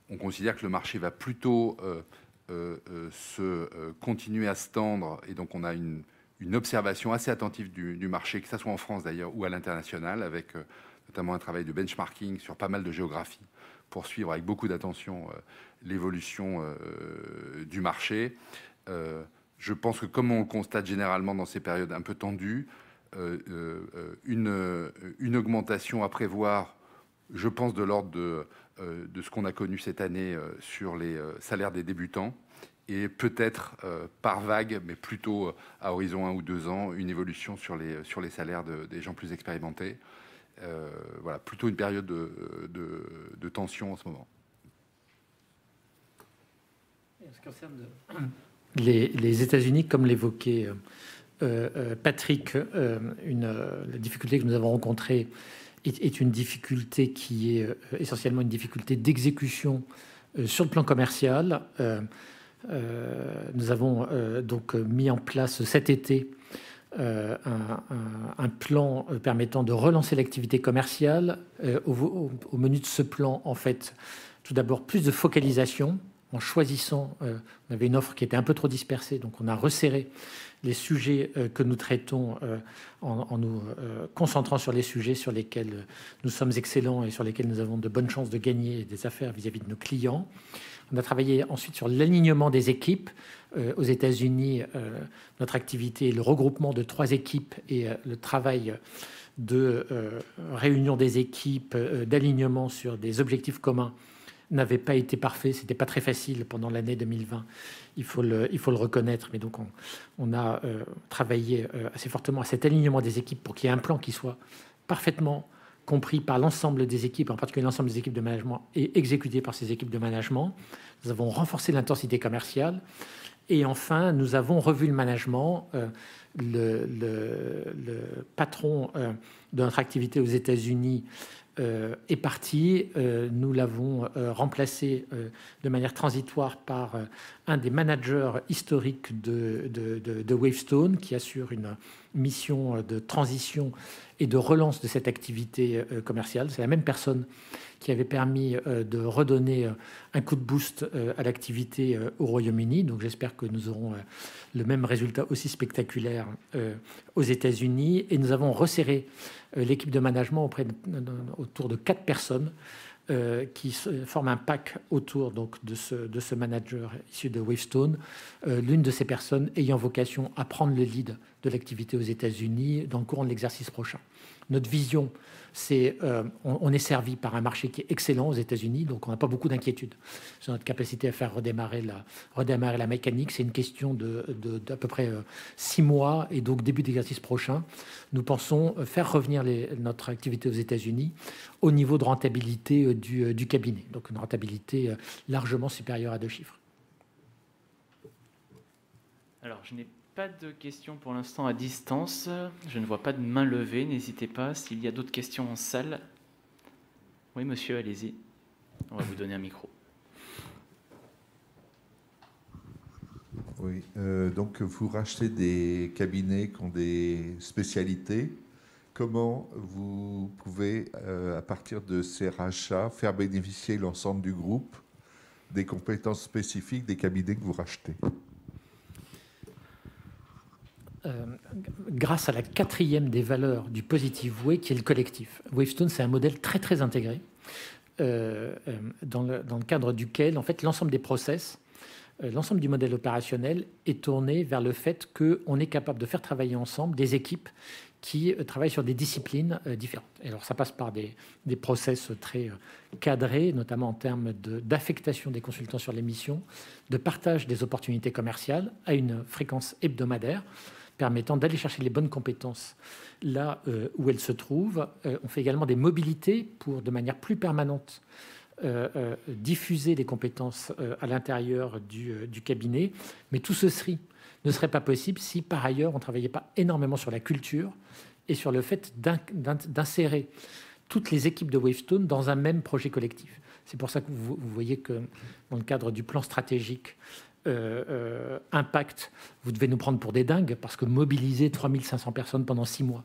On considère que le marché va plutôt continuer à se tendre, et donc on a une observation assez attentive du marché, que ce soit en France d'ailleurs ou à l'international, avec notamment un travail de benchmarking sur pas mal de géographies pour suivre avec beaucoup d'attention l'évolution du marché. Je pense que comme on le constate généralement dans ces périodes un peu tendues, une augmentation à prévoir, je pense, de l'ordre de ce qu'on a connu cette année sur les salaires des débutants, et peut-être par vague, mais plutôt à horizon 1 ou 2 ans, une évolution sur les salaires des gens plus expérimentés. Voilà, plutôt une période de tension en ce moment. En ce qui concerne les États-Unis, comme l'évoquait Patrick, la difficulté que nous avons rencontrée est une difficulté qui est essentiellement une difficulté d'exécution sur le plan commercial. Nous avons donc mis en place cet été un plan permettant de relancer l'activité commerciale. Au menu de ce plan, en fait, tout d'abord plus de focalisation en choisissant, on avait une offre qui était un peu trop dispersée, donc on a resserré les sujets que nous traitons en nous concentrant sur les sujets sur lesquels nous sommes excellents et sur lesquels nous avons de bonnes chances de gagner des affaires vis-à-vis de nos clients. On a travaillé ensuite sur l'alignement des équipes. Aux États-Unis, notre activité est le regroupement de 3 équipes et le travail de réunion des équipes, d'alignement sur des objectifs communs n'avait pas été parfait. C'était pas très facile pendant l'année 2020. Il faut le reconnaître. Mais donc on a travaillé assez fortement à cet alignement des équipes pour qu'il y ait un plan qui soit parfaitement compris par l'ensemble des équipes, en particulier l'ensemble des équipes de management, et exécuté par ces équipes de management. Nous avons renforcé l'intensité commerciale. Et enfin, nous avons revu le management. Le patron de notre activité aux États-Unis est parti. Nous l'avons remplacé de manière transitoire par un des managers historiques de Wavestone, qui assure une mission de transition et de relance de cette activité commerciale. C'est la même personne qui avait permis de redonner un coup de boost à l'activité au Royaume-Uni. Donc j'espère que nous aurons le même résultat aussi spectaculaire aux États-Unis. Et nous avons resserré l'équipe de management autour de 4 personnes qui forment un pack autour donc, de ce manager issu de Wavestone, l'une de ces personnes ayant vocation à prendre le lead de l'activité aux États-Unis dans le courant de l'exercice prochain. Notre vision, c'est on est servi par un marché qui est excellent aux États-Unis, donc on n'a pas beaucoup d'inquiétude sur notre capacité à faire redémarrer la mécanique. C'est une question d'à peu près 6 mois, et donc début d'exercice prochain, nous pensons faire revenir notre activité aux États-Unis au niveau de rentabilité du cabinet, donc une rentabilité largement supérieure à 2 chiffres. Alors, je n'ai pas de questions pour l'instant à distance. Je ne vois pas de main levée. N'hésitez pas. S'il y a d'autres questions en salle. Oui, monsieur, allez-y. On va vous donner un micro. Oui, donc vous rachetez des cabinets qui ont des spécialités. Comment vous pouvez, à partir de ces rachats, faire bénéficier l'ensemble du groupe des compétences spécifiques des cabinets que vous rachetez ? Grâce à la 4e des valeurs du Positive Way, qui est le collectif. Wavestone, c'est un modèle très, très intégré, dans le cadre duquel, en fait, l'ensemble des process, l'ensemble du modèle opérationnel est tourné vers le fait qu'on est capable de faire travailler ensemble des équipes qui travaillent sur des disciplines différentes. Et alors, ça passe par des process très cadrés, notamment en termes d'affectation des consultants sur les missions, de partage des opportunités commerciales à une fréquence hebdomadaire, permettant d'aller chercher les bonnes compétences là où elles se trouvent. On fait également des mobilités pour, de manière plus permanente, diffuser des compétences à l'intérieur du cabinet. Mais tout ceci ne serait pas possible si, par ailleurs, on ne travaillait pas énormément sur la culture et sur le fait d'insérer toutes les équipes de Wavestone dans un même projet collectif. C'est pour ça que vous voyez que dans le cadre du plan stratégique Impact, vous devez nous prendre pour des dingues, parce que mobiliser 3500 personnes pendant 6 mois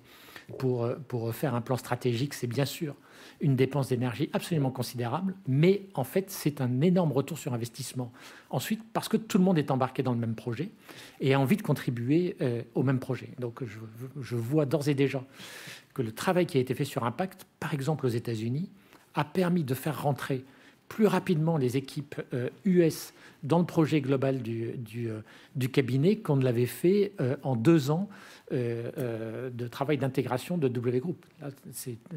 pour faire un plan stratégique, c'est bien sûr une dépense d'énergie absolument considérable, mais en fait, c'est un énorme retour sur investissement. Ensuite, parce que tout le monde est embarqué dans le même projet et a envie de contribuer au même projet. Donc, je vois d'ores et déjà que le travail qui a été fait sur Impact, par exemple aux États-Unis, a permis de faire rentrer plus rapidement les équipes US dans le projet global du cabinet qu'on ne l'avait fait en 2 ans de travail d'intégration de W Group. Là,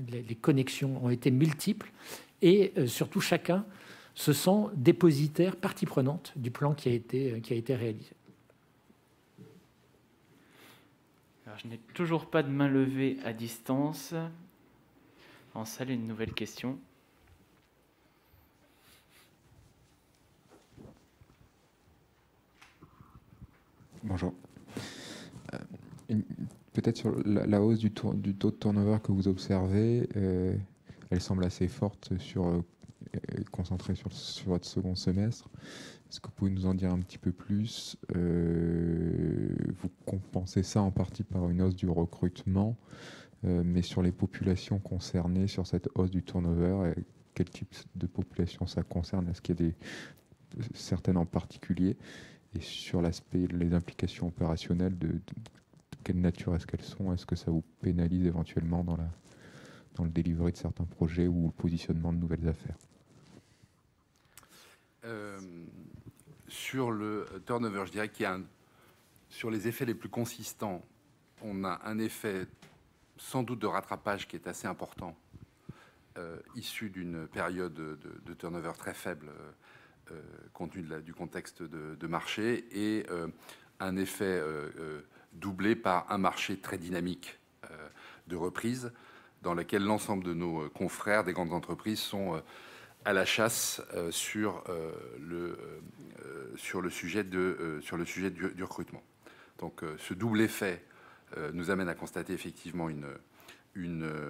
les connexions ont été multiples et surtout chacun se sent dépositaire, partie prenante du plan qui a été réalisé. Alors, je n'ai toujours pas de main levée à distance. En salle, une nouvelle question. Bonjour. Peut-être sur la hausse du taux de turnover que vous observez, elle semble assez forte, concentrée sur votre second semestre. Est-ce que vous pouvez nous en dire un petit peu plus? Vous compensez ça en partie par une hausse du recrutement, mais sur les populations concernées, sur cette hausse du turnover, quel type de population ça concerne? Est-ce qu'il y a certaines en particulier? Et sur l'aspect, les implications opérationnelles, de quelle nature est-ce qu'elles sont? Est-ce que ça vous pénalise éventuellement dans le delivery de certains projets ou le positionnement de nouvelles affaires? Sur le turnover, je dirais qu'il y a sur les effets les plus consistants, on a un effet sans doute de rattrapage qui est assez important, issu d'une période de turnover très faible, compte tenu du contexte de marché, et un effet doublé par un marché très dynamique de reprise, dans lequel l'ensemble de nos confrères des grandes entreprises sont à la chasse sur le sujet du recrutement. Donc ce double effet nous amène à constater effectivement une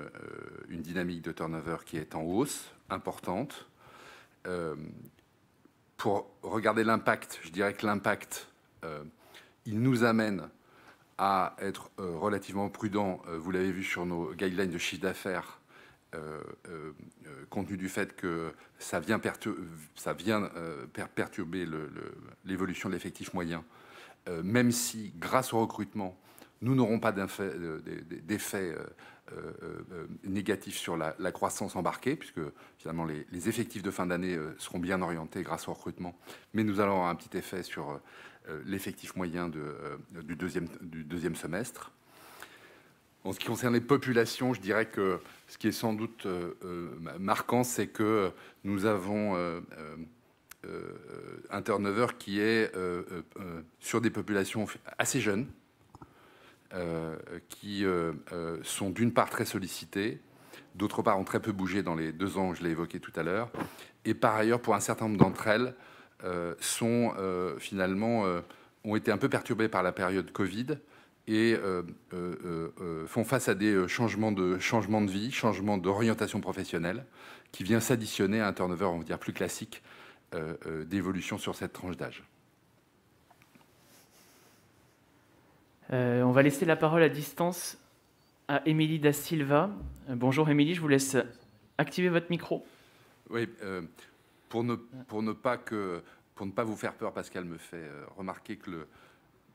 dynamique de turnover qui est en hausse, importante. Pour regarder l'impact, je dirais que l'impact, il nous amène à être relativement prudent. Vous l'avez vu sur nos guidelines de chiffre d'affaires, compte tenu du fait que ça vient perturber l'évolution de l'effectif moyen, même si, grâce au recrutement, nous n'aurons pas d'effet négatif sur la croissance embarquée, puisque finalement les effectifs de fin d'année seront bien orientés grâce au recrutement, mais nous allons avoir un petit effet sur l'effectif moyen du deuxième semestre. En ce qui concerne les populations, je dirais que ce qui est sans doute marquant, c'est que nous avons un turnover qui est sur des populations assez jeunes, qui sont d'une part très sollicitées, d'autre part ont très peu bougé dans les 2 ans, je l'ai évoqué tout à l'heure, et par ailleurs, pour un certain nombre d'entre elles, finalement ont été un peu perturbées par la période Covid et font face à des changements de vie, changements d'orientation professionnelle, qui vient s'additionner à un turnover, on va dire, plus classique d'évolution sur cette tranche d'âge. On va laisser la parole à distance à Émilie Da Silva. Bonjour Émilie, je vous laisse activer votre micro. Oui, pour ne pas vous faire peur, Pascal me fait remarquer que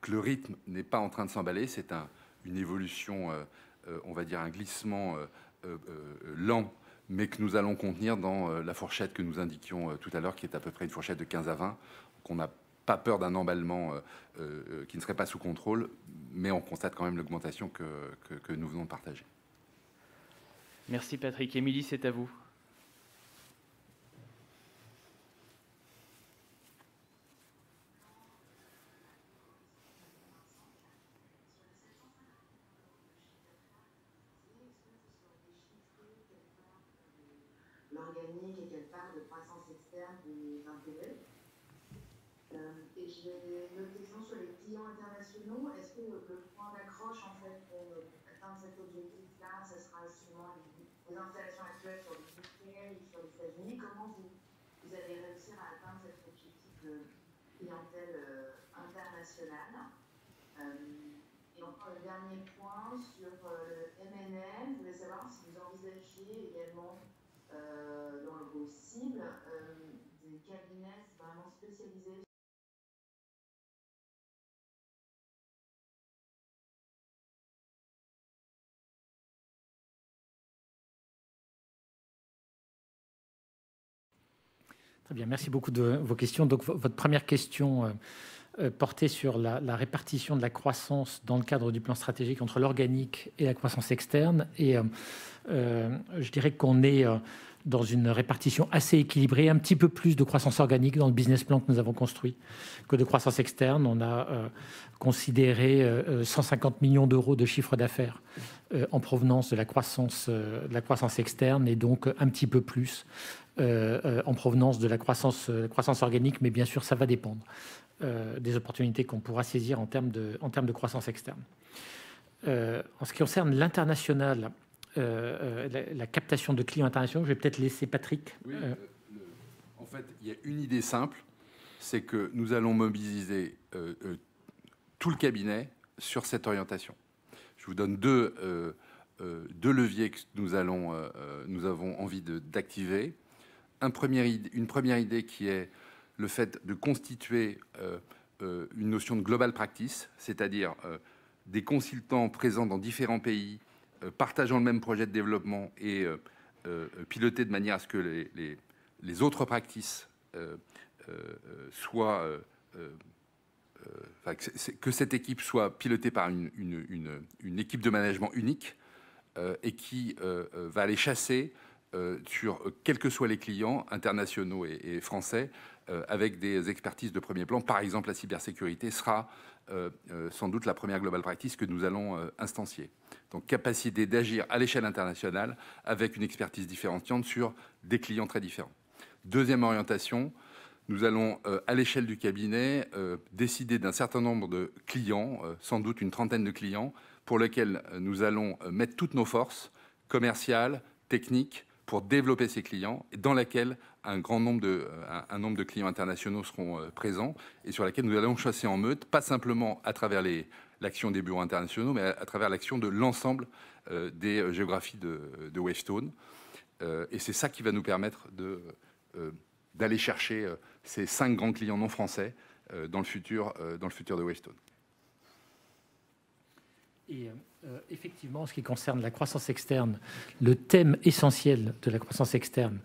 le rythme n'est pas en train de s'emballer. C'est une évolution, on va dire un glissement lent, mais que nous allons contenir dans la fourchette que nous indiquions tout à l'heure, qui est à peu près une fourchette de 15 à 20, qu'on n'a pas peur d'un emballement qui ne serait pas sous contrôle, mais on constate quand même l'augmentation que nous venons de partager. Merci Patrick. Émilie, c'est à vous. L'organique et quelle part de croissance externe vous intégrez. Et j'ai une autre question sur les clients internationaux. Est-ce que le point d'accroche, en fait, pour atteindre cet objectif-là, ce sera justement les installations actuelles sur le UK et sur les États-Unis? Comment vous allez réussir à atteindre cet objectif de clientèle internationale? Et encore le dernier point sur le M&A, je voulais savoir si vous envisagiez également dans vos cibles des cabinets vraiment spécialisés. Très bien, merci beaucoup de vos questions. Donc, votre première question portait sur la répartition de la croissance dans le cadre du plan stratégique entre l'organique et la croissance externe. Et je dirais qu'on est dans une répartition assez équilibrée, un petit peu plus de croissance organique dans le business plan que nous avons construit que de croissance externe. On a considéré 150 millions d'euros de chiffre d'affaires en provenance de la croissance externe et donc un petit peu plus en provenance de la croissance organique, mais bien sûr, ça va dépendre des opportunités qu'on pourra saisir en termes de croissance externe. En ce qui concerne l'international, la captation de clients internationaux, je vais peut-être laisser Patrick. Oui, en fait, il y a une idée simple, c'est que nous allons mobiliser tout le cabinet sur cette orientation. Je vous donne deux leviers que nous avons envie d'activer. Une première idée qui est le fait de constituer une notion de global practice, c'est-à-dire des consultants présents dans différents pays, partageant le même projet de développement et pilotés de manière à ce que les autres practices soient... que cette équipe soit pilotée par une équipe de management unique et qui va aller chasser sur quels que soient les clients internationaux et français avec des expertises de premier plan. Par exemple, la cybersécurité sera sans doute la première global practice que nous allons instancier. Donc, capacité d'agir à l'échelle internationale avec une expertise différenciante sur des clients très différents. Deuxième orientation, nous allons, à l'échelle du cabinet, décider d'un certain nombre de clients, sans doute une trentaine de clients, pour lesquels nous allons mettre toutes nos forces commerciales, techniques, pour développer ces clients, dans laquelle un nombre de clients internationaux seront présents et sur laquelle nous allons chasser en meute, pas simplement à travers l'action des bureaux internationaux, mais à travers l'action de l'ensemble des géographies de Wavestone. Et c'est ça qui va nous permettre d'aller chercher ces 5 grands clients non français dans le futur de Wavestone. Et effectivement, en ce qui concerne la croissance externe, le thème essentiel de la croissance externe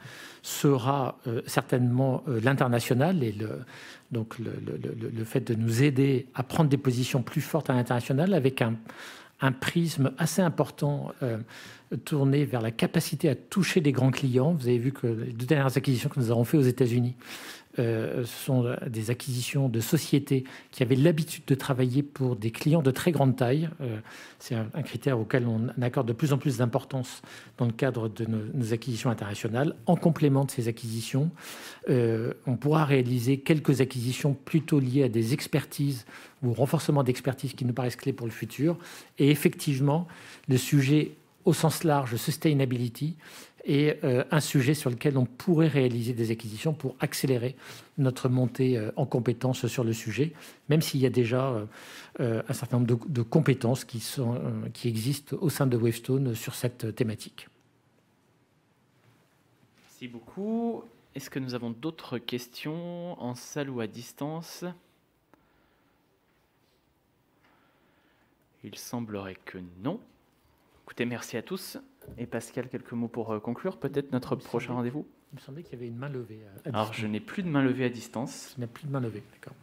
sera certainement l'international et le fait de nous aider à prendre des positions plus fortes à l'international avec un prisme assez important tourné vers la capacité à toucher des grands clients. Vous avez vu que les 2 dernières acquisitions que nous avons faites aux États-Unis ce sont des acquisitions de sociétés qui avaient l'habitude de travailler pour des clients de très grande taille. C'est un critère auquel on accorde de plus en plus d'importance dans le cadre de nos acquisitions internationales. En complément de ces acquisitions, on pourra réaliser quelques acquisitions plutôt liées à des expertises ou renforcement d'expertise qui nous paraissent clés pour le futur. Et effectivement, le sujet au sens large, sustainability, est un sujet sur lequel on pourrait réaliser des acquisitions pour accélérer notre montée en compétences sur le sujet, même s'il y a déjà un certain nombre de compétences qui existent au sein de Wavestone sur cette thématique. Merci beaucoup. Est-ce que nous avons d'autres questions en salle ou à distance? Il semblerait que non. Écoutez, merci à tous. Et Pascal, quelques mots pour conclure, peut-être notre prochain rendez-vous? Il me semblait qu'il y avait une main levée. Alors, je n'ai plus de main levée à distance. Je n'ai plus de main levée, d'accord.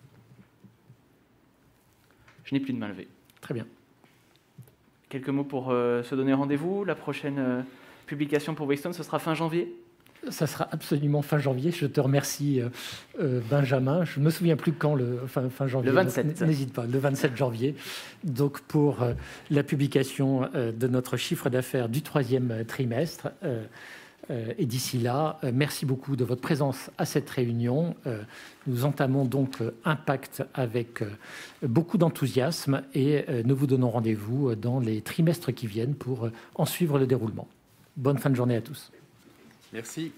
Je n'ai plus de main levée. Très bien. Quelques mots pour se donner rendez-vous. La prochaine publication pour Wavestone, ce sera fin janvier? Ça sera absolument fin janvier. Je te remercie, Benjamin. Je ne me souviens plus quand, fin janvier. Le 27. N'hésite pas, le 27 janvier. Donc, pour la publication de notre chiffre d'affaires du 3e trimestre. Et d'ici là, merci beaucoup de votre présence à cette réunion. Nous entamons donc Impact avec beaucoup d'enthousiasme et nous vous donnons rendez-vous dans les trimestres qui viennent pour en suivre le déroulement. Bonne fin de journée à tous. Merci.